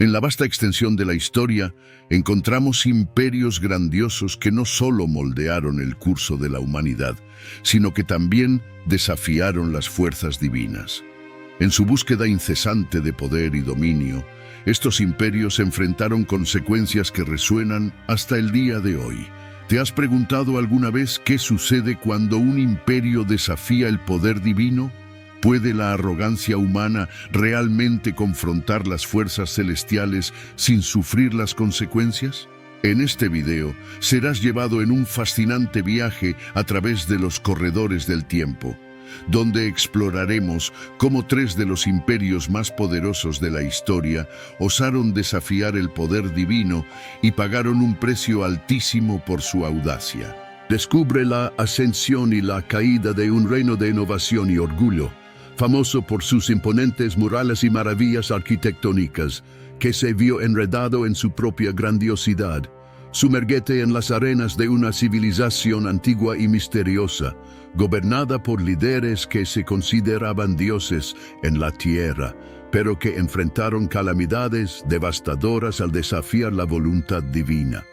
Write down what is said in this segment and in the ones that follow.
En la vasta extensión de la historia, encontramos imperios grandiosos que no solo moldearon el curso de la humanidad, sino que también desafiaron las fuerzas divinas. En su búsqueda incesante de poder y dominio, estos imperios enfrentaron consecuencias que resuenan hasta el día de hoy. ¿Te has preguntado alguna vez qué sucede cuando un imperio desafía el poder divino? ¿Puede la arrogancia humana realmente confrontar las fuerzas celestiales sin sufrir las consecuencias? En este video serás llevado en un fascinante viaje a través de los corredores del tiempo, donde exploraremos cómo tres de los imperios más poderosos de la historia osaron desafiar el poder divino y pagaron un precio altísimo por su audacia. Descubre la ascensión y la caída de un reino de innovación y orgullo, famoso por sus imponentes murales y maravillas arquitectónicas, que se vio enredado en su propia grandiosidad. Sumérgete en las arenas de una civilización antigua y misteriosa, gobernada por líderes que se consideraban dioses en la tierra, pero que enfrentaron calamidades devastadoras al desafiar la voluntad divina.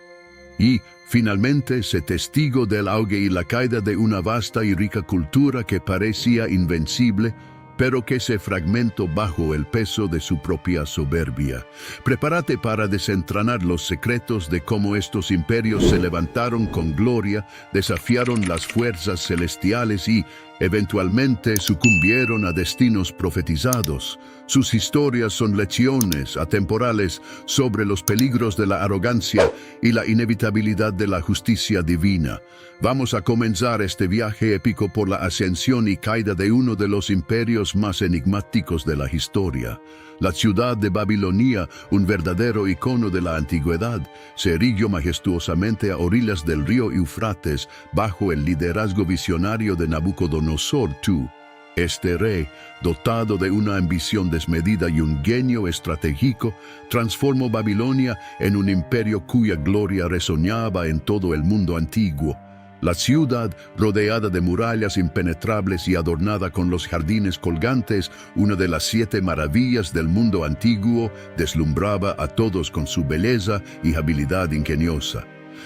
Y, finalmente, sé testigo del auge y la caída de una vasta y rica cultura que parecía invencible, pero que se fragmentó bajo el peso de su propia soberbia. Prepárate para desentrañar los secretos de cómo estos imperios se levantaron con gloria, desafiaron las fuerzas celestiales y, eventualmente, sucumbieron a destinos profetizados. Sus historias son lecciones atemporales sobre los peligros de la arrogancia y la inevitabilidad de la justicia divina. Vamos a comenzar este viaje épico por la ascensión y caída de uno de los imperios más enigmáticos de la historia. La ciudad de Babilonia, un verdadero icono de la antigüedad, se erigió majestuosamente a orillas del río Eufrates bajo el liderazgo visionario de Nabucodonosor II. Este rey, dotado de una ambición desmedida y un genio estratégico, transformó Babilonia en un imperio cuya gloria resoñaba en todo el mundo antiguo. La ciudad, rodeada de murallas impenetrables y adornada con los jardines colgantes, una de las 7 maravillas del mundo antiguo, deslumbraba a todos con su belleza y habilidad ingeniosa.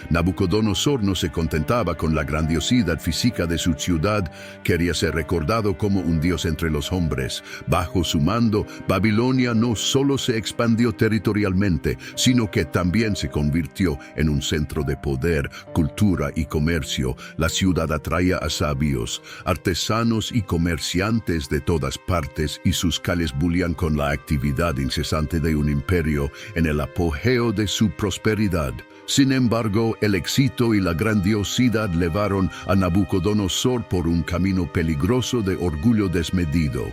Nabucodonosor no se contentaba con la grandiosidad física de su ciudad, quería ser recordado como un dios entre los hombres. Bajo su mando, Babilonia no solo se expandió territorialmente, sino que también se convirtió en un centro de poder, cultura y comercio. La ciudad atraía a sabios, artesanos y comerciantes de todas partes, y sus calles bullían con la actividad incesante de un imperio en el apogeo de su prosperidad. Sin embargo, el éxito y la grandiosidad llevaron a Nabucodonosor por un camino peligroso de orgullo desmedido.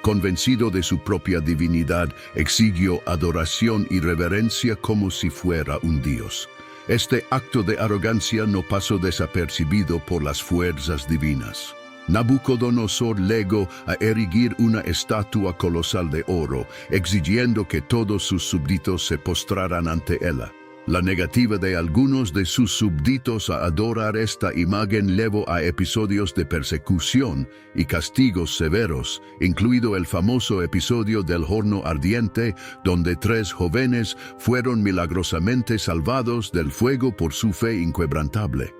Convencido de su propia divinidad, exigió adoración y reverencia como si fuera un dios. Este acto de arrogancia no pasó desapercibido por las fuerzas divinas. Nabucodonosor llegó a erigir una estatua colosal de oro, exigiendo que todos sus súbditos se postraran ante ella. La negativa de algunos de sus súbditos a adorar esta imagen llevó a episodios de persecución y castigos severos, incluido el famoso episodio del horno ardiente, donde 3 jóvenes fueron milagrosamente salvados del fuego por su fe inquebrantable.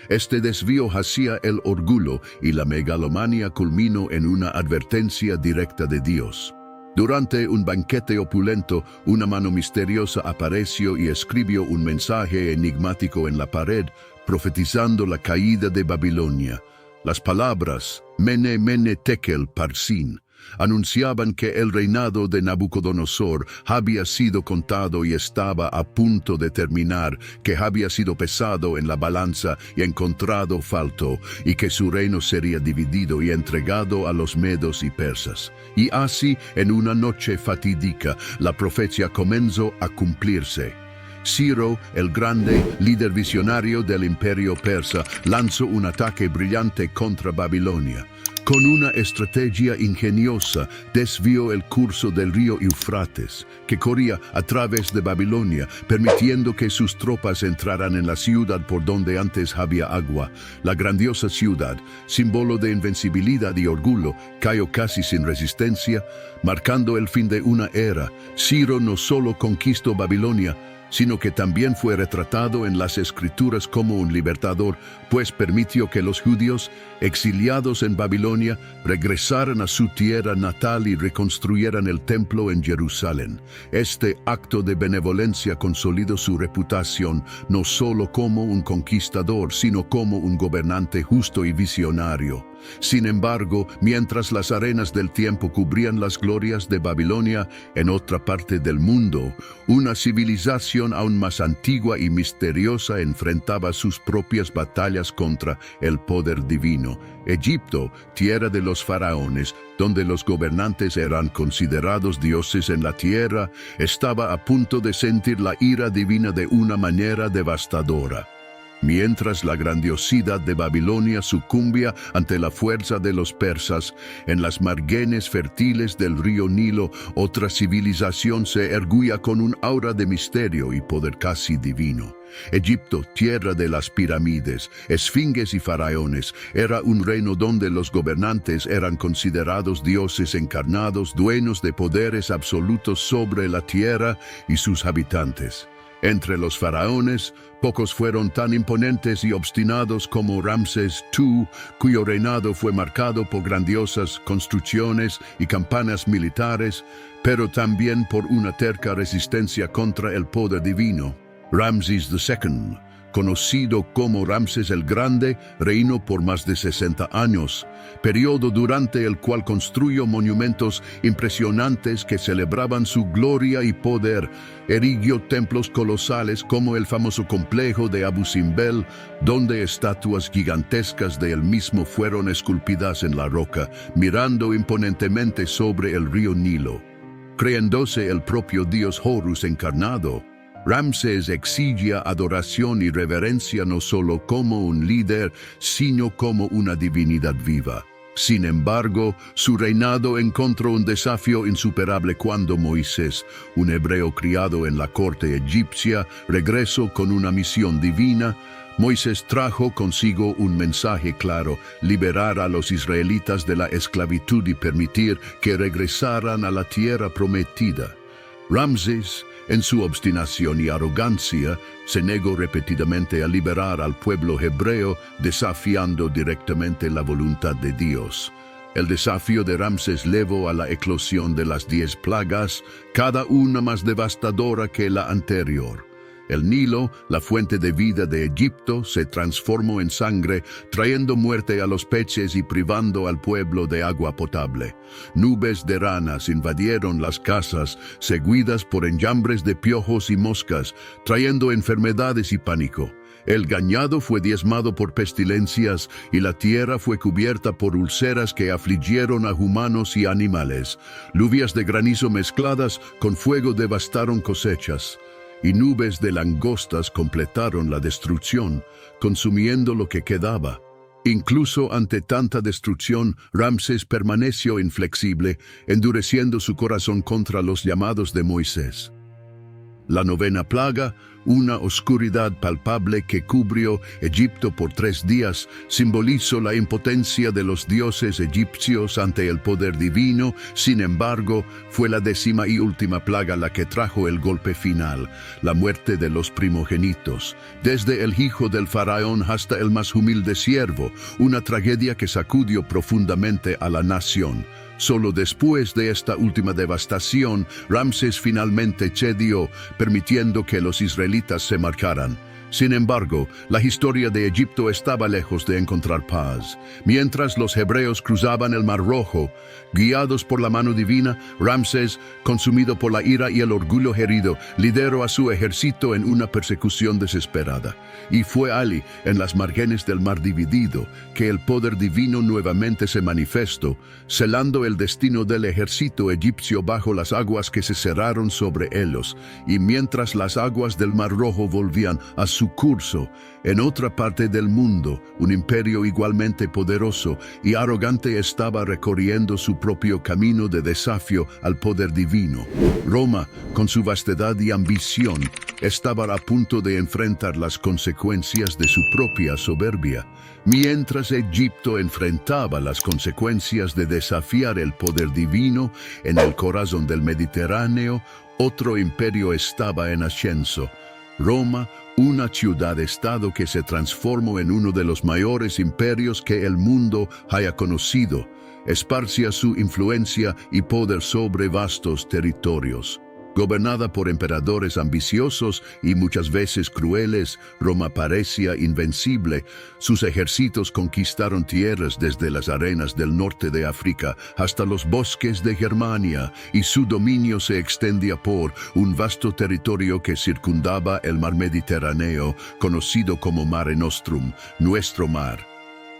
Este desvío hacia el orgullo y la megalomanía culminó en una advertencia directa de Dios. Durante un banquete opulento, una mano misteriosa apareció y escribió un mensaje enigmático en la pared, profetizando la caída de Babilonia. Las palabras Mene, Mene, Tekel, Parsin anunciaban que el reinado de Nabucodonosor había sido contado y estaba a punto de terminar, que había sido pesado en la balanza y encontrado falto, y que su reino sería dividido y entregado a los medos y persas. Y así, en una noche fatídica, la profecía comenzó a cumplirse. Ciro, el grande líder visionario del imperio persa, lanzó un ataque brillante contra Babilonia. Con una estrategia ingeniosa, desvió el curso del río Eufrates, que corría a través de Babilonia, permitiendo que sus tropas entraran en la ciudad por donde antes había agua. La grandiosa ciudad, símbolo de invencibilidad y orgullo, cayó casi sin resistencia, marcando el fin de una era. Ciro no solo conquistó Babilonia, sino que también fue retratado en las Escrituras como un libertador, pues permitió que los judíos, exiliados en Babilonia, regresaran a su tierra natal y reconstruyeran el templo en Jerusalén. Este acto de benevolencia consolidó su reputación no solo como un conquistador, sino como un gobernante justo y visionario. Sin embargo, mientras las arenas del tiempo cubrían las glorias de Babilonia, en otra parte del mundo, una civilización aún más antigua y misteriosa enfrentaba sus propias batallas contra el poder divino. Egipto, tierra de los faraones, donde los gobernantes eran considerados dioses en la tierra, estaba a punto de sentir la ira divina de una manera devastadora. Mientras la grandiosidad de Babilonia sucumbía ante la fuerza de los persas, en las márgenes fértiles del río Nilo, otra civilización se erguía con un aura de misterio y poder casi divino. Egipto, tierra de las pirámides, esfinges y faraones, era un reino donde los gobernantes eran considerados dioses encarnados, dueños de poderes absolutos sobre la tierra y sus habitantes. Entre los faraones, pocos fueron tan imponentes y obstinados como Ramsés II, cuyo reinado fue marcado por grandiosas construcciones y campañas militares, pero también por una terca resistencia contra el poder divino. Ramsés II, conocido como Ramsés el Grande, reinó por más de 60 años, periodo durante el cual construyó monumentos impresionantes que celebraban su gloria y poder. Erigió templos colosales como el famoso complejo de Abu Simbel, donde estatuas gigantescas de él mismo fueron esculpidas en la roca, mirando imponentemente sobre el río Nilo. Creyéndose el propio dios Horus encarnado, Ramsés exigía adoración y reverencia no solo como un líder, sino como una divinidad viva. Sin embargo, su reinado encontró un desafío insuperable cuando Moisés, un hebreo criado en la corte egipcia, regresó con una misión divina. Moisés trajo consigo un mensaje claro: liberar a los israelitas de la esclavitud y permitir que regresaran a la tierra prometida. Ramsés, en su obstinación y arrogancia, se negó repetidamente a liberar al pueblo hebreo, desafiando directamente la voluntad de Dios. El desafío de Ramsés llevó a la eclosión de las 10 plagas, cada una más devastadora que la anterior. El Nilo, la fuente de vida de Egipto, se transformó en sangre, trayendo muerte a los peces y privando al pueblo de agua potable. Nubes de ranas invadieron las casas, seguidas por enjambres de piojos y moscas, trayendo enfermedades y pánico. El ganado fue diezmado por pestilencias y la tierra fue cubierta por úlceras que afligieron a humanos y animales. Lluvias de granizo mezcladas con fuego devastaron cosechas, y nubes de langostas completaron la destrucción, consumiendo lo que quedaba. Incluso ante tanta destrucción, Ramsés permaneció inflexible, endureciendo su corazón contra los llamados de Moisés. La 9ª plaga, una oscuridad palpable que cubrió Egipto por 3 días, simbolizó la impotencia de los dioses egipcios ante el poder divino. Sin embargo, fue la 10ª y última plaga la que trajo el golpe final: la muerte de los primogénitos, desde el hijo del faraón hasta el más humilde siervo, una tragedia que sacudió profundamente a la nación. Solo después de esta última devastación, Ramsés finalmente cedió, permitiendo que los israelitas se marcharan. Sin embargo, la historia de Egipto estaba lejos de encontrar paz. Mientras los hebreos cruzaban el Mar Rojo, guiados por la mano divina, Ramsés, consumido por la ira y el orgullo herido, lideró a su ejército en una persecución desesperada. Y fue allí, en las márgenes del mar dividido, que el poder divino nuevamente se manifestó, selando el destino del ejército egipcio bajo las aguas que se cerraron sobre ellos. Y mientras las aguas del Mar Rojo volvían a su curso. En otra parte del mundo, un imperio igualmente poderoso y arrogante estaba recorriendo su propio camino de desafío al poder divino. Roma, con su vastedad y ambición, estaba a punto de enfrentar las consecuencias de su propia soberbia, mientras Egipto enfrentaba las consecuencias de desafiar el poder divino en el corazón del Mediterráneo. Otro imperio estaba en ascenso. Roma, una ciudad-estado que se transformó en uno de los mayores imperios que el mundo haya conocido, esparcía su influencia y poder sobre vastos territorios. Gobernada por emperadores ambiciosos y muchas veces crueles, Roma parecía invencible. Sus ejércitos conquistaron tierras desde las arenas del norte de África hasta los bosques de Germania, y su dominio se extendía por un vasto territorio que circundaba el mar Mediterráneo, conocido como Mare Nostrum, nuestro mar.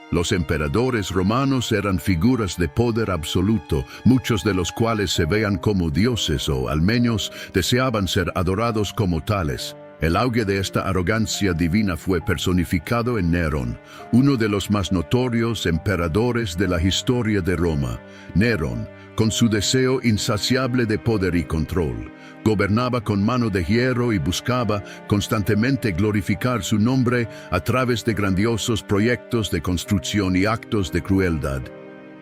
Los emperadores romanos eran figuras de poder absoluto, muchos de los cuales se veían como dioses o al menos deseaban ser adorados como tales. El auge de esta arrogancia divina fue personificado en Nerón, uno de los más notorios emperadores de la historia de Roma. Nerón, con su deseo insaciable de poder y control, gobernaba con mano de hierro y buscaba constantemente glorificar su nombre a través de grandiosos proyectos de construcción y actos de crueldad.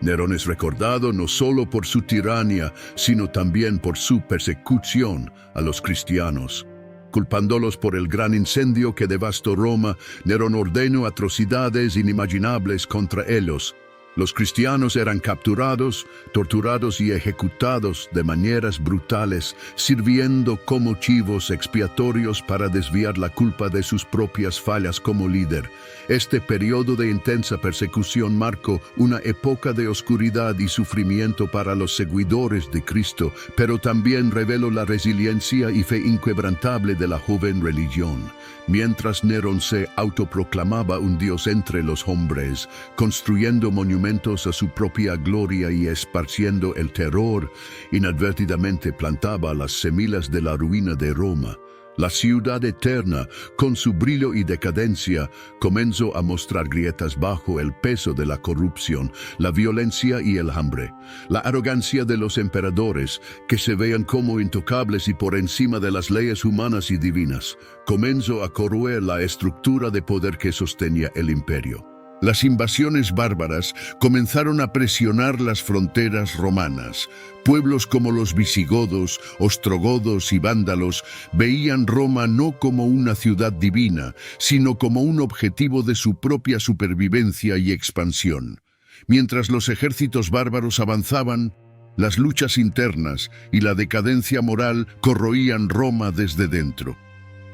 Nerón es recordado no solo por su tiranía, sino también por su persecución a los cristianos. Culpándolos por el gran incendio que devastó Roma, Nerón ordenó atrocidades inimaginables contra ellos. Los cristianos eran capturados, torturados y ejecutados de maneras brutales, sirviendo como chivos expiatorios para desviar la culpa de sus propias fallas como líder. Este periodo de intensa persecución marcó una época de oscuridad y sufrimiento para los seguidores de Cristo, pero también reveló la resiliencia y fe inquebrantable de la joven religión. Mientras Nerón se autoproclamaba un dios entre los hombres, construyendo monumentos a su propia gloria y esparciendo el terror, inadvertidamente plantaba las semillas de la ruina de Roma. La ciudad eterna, con su brillo y decadencia, comenzó a mostrar grietas bajo el peso de la corrupción, la violencia y el hambre. La arrogancia de los emperadores, que se veían como intocables y por encima de las leyes humanas y divinas, comenzó a corroer la estructura de poder que sostenía el imperio. Las invasiones bárbaras comenzaron a presionar las fronteras romanas. Pueblos como los visigodos, ostrogodos y vándalos veían Roma no como una ciudad divina, sino como un objetivo de su propia supervivencia y expansión. Mientras los ejércitos bárbaros avanzaban, las luchas internas y la decadencia moral corroían Roma desde dentro.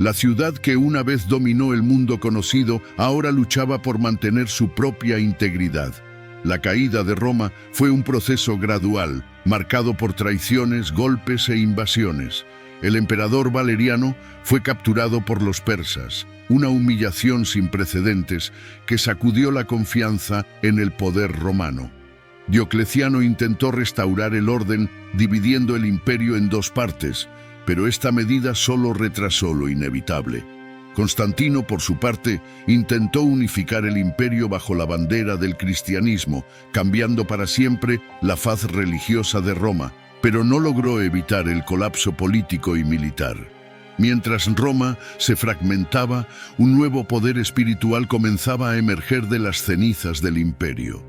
La ciudad que una vez dominó el mundo conocido ahora luchaba por mantener su propia integridad. La caída de Roma fue un proceso gradual, marcado por traiciones, golpes e invasiones. El emperador Valeriano fue capturado por los persas, una humillación sin precedentes que sacudió la confianza en el poder romano. Diocleciano intentó restaurar el orden dividiendo el imperio en dos partes, pero esta medida solo retrasó lo inevitable. Constantino, por su parte, intentó unificar el imperio bajo la bandera del cristianismo, cambiando para siempre la faz religiosa de Roma, pero no logró evitar el colapso político y militar. Mientras Roma se fragmentaba, un nuevo poder espiritual comenzaba a emerger de las cenizas del imperio.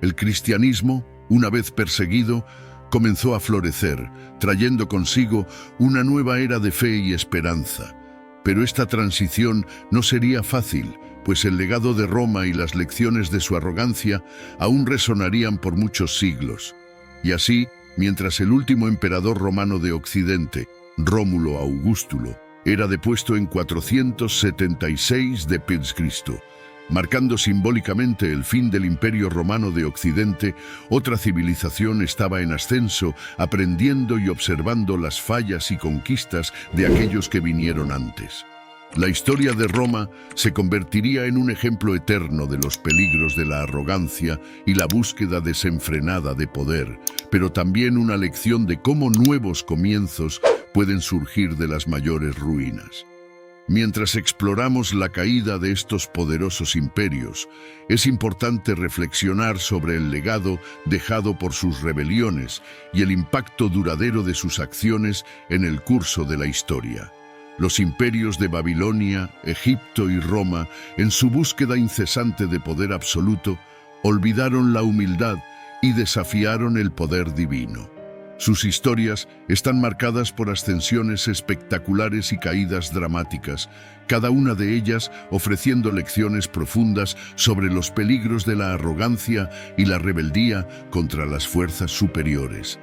El cristianismo, una vez perseguido, comenzó a florecer, trayendo consigo una nueva era de fe y esperanza. Pero esta transición no sería fácil, pues el legado de Roma y las lecciones de su arrogancia aún resonarían por muchos siglos. Y así, mientras el último emperador romano de Occidente, Rómulo Augustulo, era depuesto en 476 d.C., marcando simbólicamente el fin del Imperio Romano de Occidente, otra civilización estaba en ascenso, aprendiendo y observando las fallas y conquistas de aquellos que vinieron antes. La historia de Roma se convertiría en un ejemplo eterno de los peligros de la arrogancia y la búsqueda desenfrenada de poder, pero también una lección de cómo nuevos comienzos pueden surgir de las mayores ruinas. Mientras exploramos la caída de estos poderosos imperios, es importante reflexionar sobre el legado dejado por sus rebeliones y el impacto duradero de sus acciones en el curso de la historia. Los imperios de Babilonia, Egipto y Roma, en su búsqueda incesante de poder absoluto, olvidaron la humildad y desafiaron el poder divino. Sus historias están marcadas por ascensiones espectaculares y caídas dramáticas, cada una de ellas ofreciendo lecciones profundas sobre los peligros de la arrogancia y la rebeldía contra las fuerzas superiores.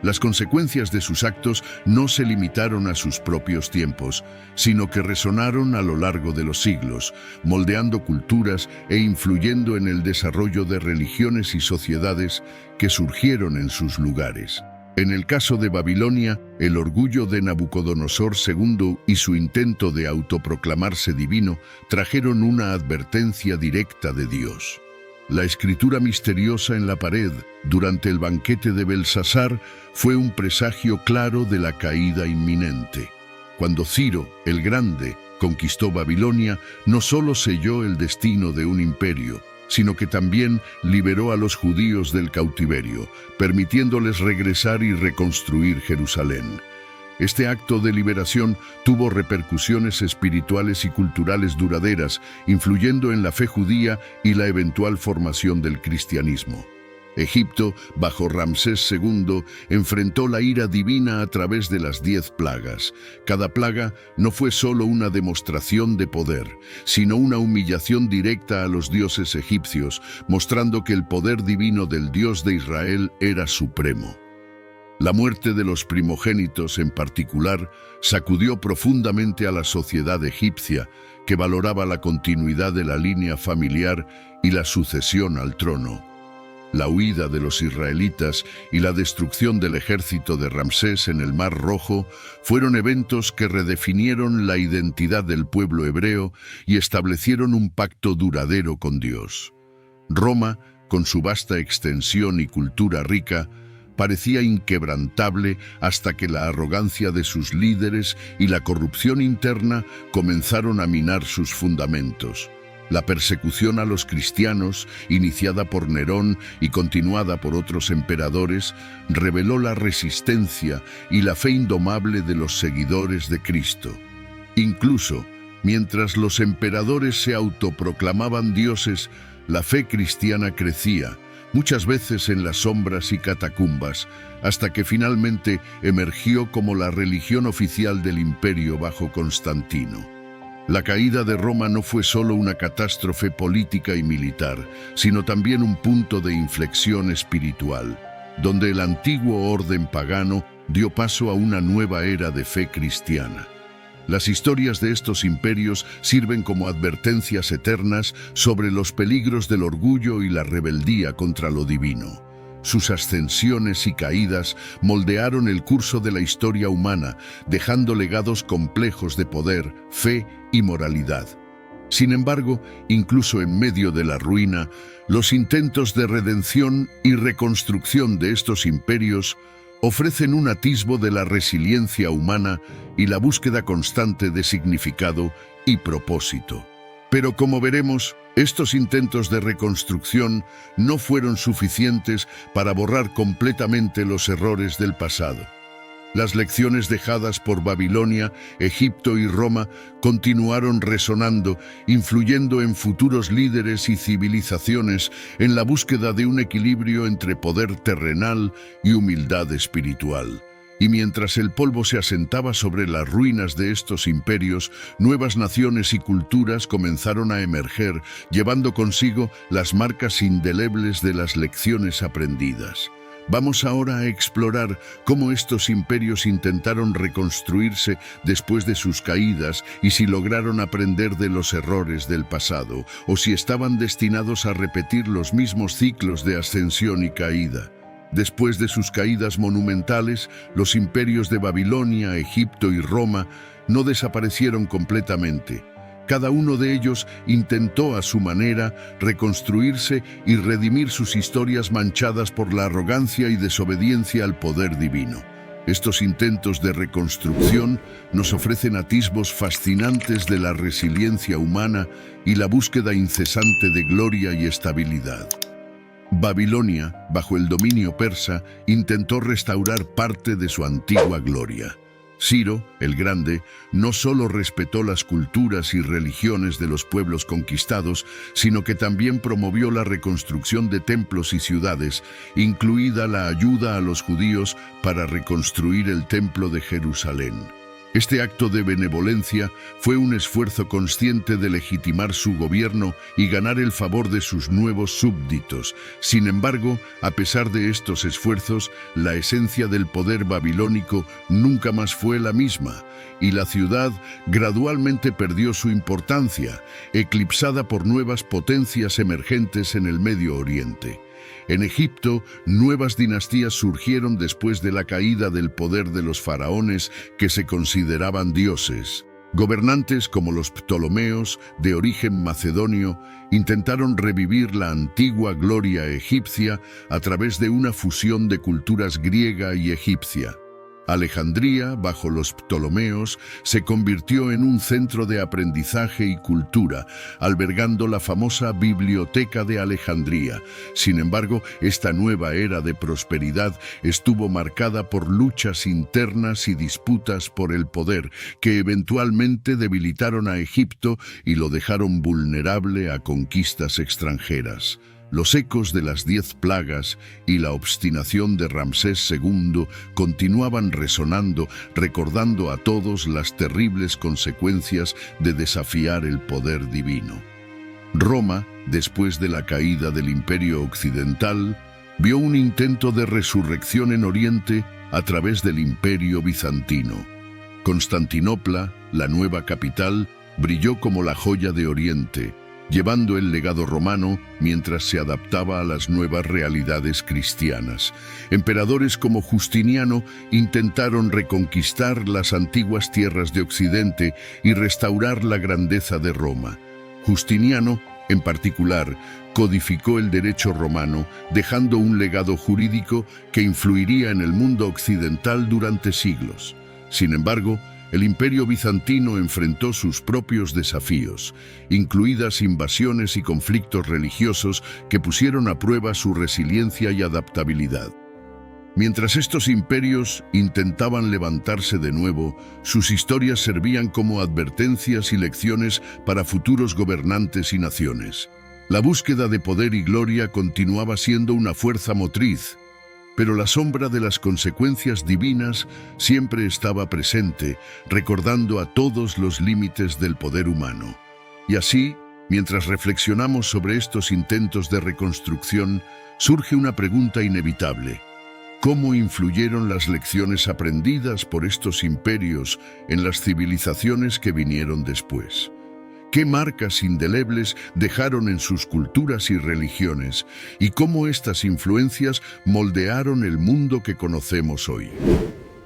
Las consecuencias de sus actos no se limitaron a sus propios tiempos, sino que resonaron a lo largo de los siglos, moldeando culturas e influyendo en el desarrollo de religiones y sociedades que surgieron en sus lugares. En el caso de Babilonia, el orgullo de Nabucodonosor II y su intento de autoproclamarse divino trajeron una advertencia directa de Dios. La escritura misteriosa en la pared durante el banquete de Belsasar fue un presagio claro de la caída inminente. Cuando Ciro, el Grande, conquistó Babilonia, no solo selló el destino de un imperio, sino que también liberó a los judíos del cautiverio, permitiéndoles regresar y reconstruir Jerusalén. Este acto de liberación tuvo repercusiones espirituales y culturales duraderas, influyendo en la fe judía y la eventual formación del cristianismo. Egipto, bajo Ramsés II, enfrentó la ira divina a través de las 10 plagas. Cada plaga no fue solo una demostración de poder, sino una humillación directa a los dioses egipcios, mostrando que el poder divino del Dios de Israel era supremo. La muerte de los primogénitos, en particular, sacudió profundamente a la sociedad egipcia, que valoraba la continuidad de la línea familiar y la sucesión al trono. La huida de los israelitas y la destrucción del ejército de Ramsés en el Mar Rojo fueron eventos que redefinieron la identidad del pueblo hebreo y establecieron un pacto duradero con Dios. Roma, con su vasta extensión y cultura rica, parecía inquebrantable hasta que la arrogancia de sus líderes y la corrupción interna comenzaron a minar sus fundamentos. La persecución a los cristianos, iniciada por Nerón y continuada por otros emperadores, reveló la resistencia y la fe indomable de los seguidores de Cristo. Incluso, mientras los emperadores se autoproclamaban dioses, la fe cristiana crecía, muchas veces en las sombras y catacumbas, hasta que finalmente emergió como la religión oficial del imperio bajo Constantino. La caída de Roma no fue solo una catástrofe política y militar, sino también un punto de inflexión espiritual, donde el antiguo orden pagano dio paso a una nueva era de fe cristiana. Las historias de estos imperios sirven como advertencias eternas sobre los peligros del orgullo y la rebeldía contra lo divino. Sus ascensiones y caídas moldearon el curso de la historia humana, dejando legados complejos de poder, fe y moralidad. Sin embargo, incluso en medio de la ruina, los intentos de redención y reconstrucción de estos imperios ofrecen un atisbo de la resiliencia humana y la búsqueda constante de significado y propósito. Pero como veremos, estos intentos de reconstrucción no fueron suficientes para borrar completamente los errores del pasado. Las lecciones dejadas por Babilonia, Egipto y Roma continuaron resonando, influyendo en futuros líderes y civilizaciones en la búsqueda de un equilibrio entre poder terrenal y humildad espiritual. Y mientras el polvo se asentaba sobre las ruinas de estos imperios, nuevas naciones y culturas comenzaron a emerger, llevando consigo las marcas indelebles de las lecciones aprendidas. Vamos ahora a explorar cómo estos imperios intentaron reconstruirse después de sus caídas y si lograron aprender de los errores del pasado, o si estaban destinados a repetir los mismos ciclos de ascensión y caída. Después de sus caídas monumentales, los imperios de Babilonia, Egipto y Roma no desaparecieron completamente. Cada uno de ellos intentó a su manera reconstruirse y redimir sus historias manchadas por la arrogancia y desobediencia al poder divino. Estos intentos de reconstrucción nos ofrecen atisbos fascinantes de la resiliencia humana y la búsqueda incesante de gloria y estabilidad. Babilonia, bajo el dominio persa, intentó restaurar parte de su antigua gloria. Ciro, el Grande, no solo respetó las culturas y religiones de los pueblos conquistados, sino que también promovió la reconstrucción de templos y ciudades, incluida la ayuda a los judíos para reconstruir el Templo de Jerusalén. Este acto de benevolencia fue un esfuerzo consciente de legitimar su gobierno y ganar el favor de sus nuevos súbditos. Sin embargo, a pesar de estos esfuerzos, la esencia del poder babilónico nunca más fue la misma, y la ciudad gradualmente perdió su importancia, eclipsada por nuevas potencias emergentes en el Medio Oriente. En Egipto, nuevas dinastías surgieron después de la caída del poder de los faraones que se consideraban dioses. Gobernantes como los Ptolomeos, de origen macedonio, intentaron revivir la antigua gloria egipcia a través de una fusión de culturas griega y egipcia. Alejandría, bajo los Ptolomeos, se convirtió en un centro de aprendizaje y cultura, albergando la famosa Biblioteca de Alejandría. Sin embargo, esta nueva era de prosperidad estuvo marcada por luchas internas y disputas por el poder, que eventualmente debilitaron a Egipto y lo dejaron vulnerable a conquistas extranjeras. Los ecos de las 10 plagas y la obstinación de Ramsés II continuaban resonando, recordando a todos las terribles consecuencias de desafiar el poder divino. Roma, después de la caída del Imperio Occidental, vio un intento de resurrección en Oriente a través del Imperio Bizantino. Constantinopla, la nueva capital, brilló como la joya de Oriente, llevando el legado romano mientras se adaptaba a las nuevas realidades cristianas. Emperadores como Justiniano intentaron reconquistar las antiguas tierras de Occidente y restaurar la grandeza de Roma. Justiniano, en particular, codificó el derecho romano, dejando un legado jurídico que influiría en el mundo occidental durante siglos. Sin embargo, el Imperio Bizantino enfrentó sus propios desafíos, incluidas invasiones y conflictos religiosos que pusieron a prueba su resiliencia y adaptabilidad. Mientras estos imperios intentaban levantarse de nuevo, sus historias servían como advertencias y lecciones para futuros gobernantes y naciones. La búsqueda de poder y gloria continuaba siendo una fuerza motriz, pero la sombra de las consecuencias divinas siempre estaba presente, recordando a todos los límites del poder humano. Y así, mientras reflexionamos sobre estos intentos de reconstrucción, surge una pregunta inevitable. ¿Cómo influyeron las lecciones aprendidas por estos imperios en las civilizaciones que vinieron después? ¿Qué marcas indelebles dejaron en sus culturas y religiones? ¿Y cómo estas influencias moldearon el mundo que conocemos hoy?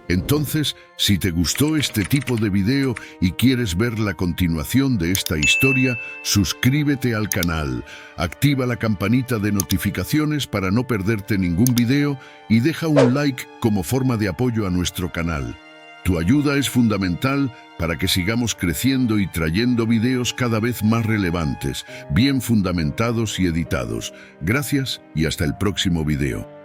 Entonces, si te gustó este tipo de video y quieres ver la continuación de esta historia, suscríbete al canal, activa la campanita de notificaciones para no perderte ningún video y deja un like como forma de apoyo a nuestro canal. Tu ayuda es fundamental para que sigamos creciendo y trayendo videos cada vez más relevantes, bien fundamentados y editados. Gracias y hasta el próximo video.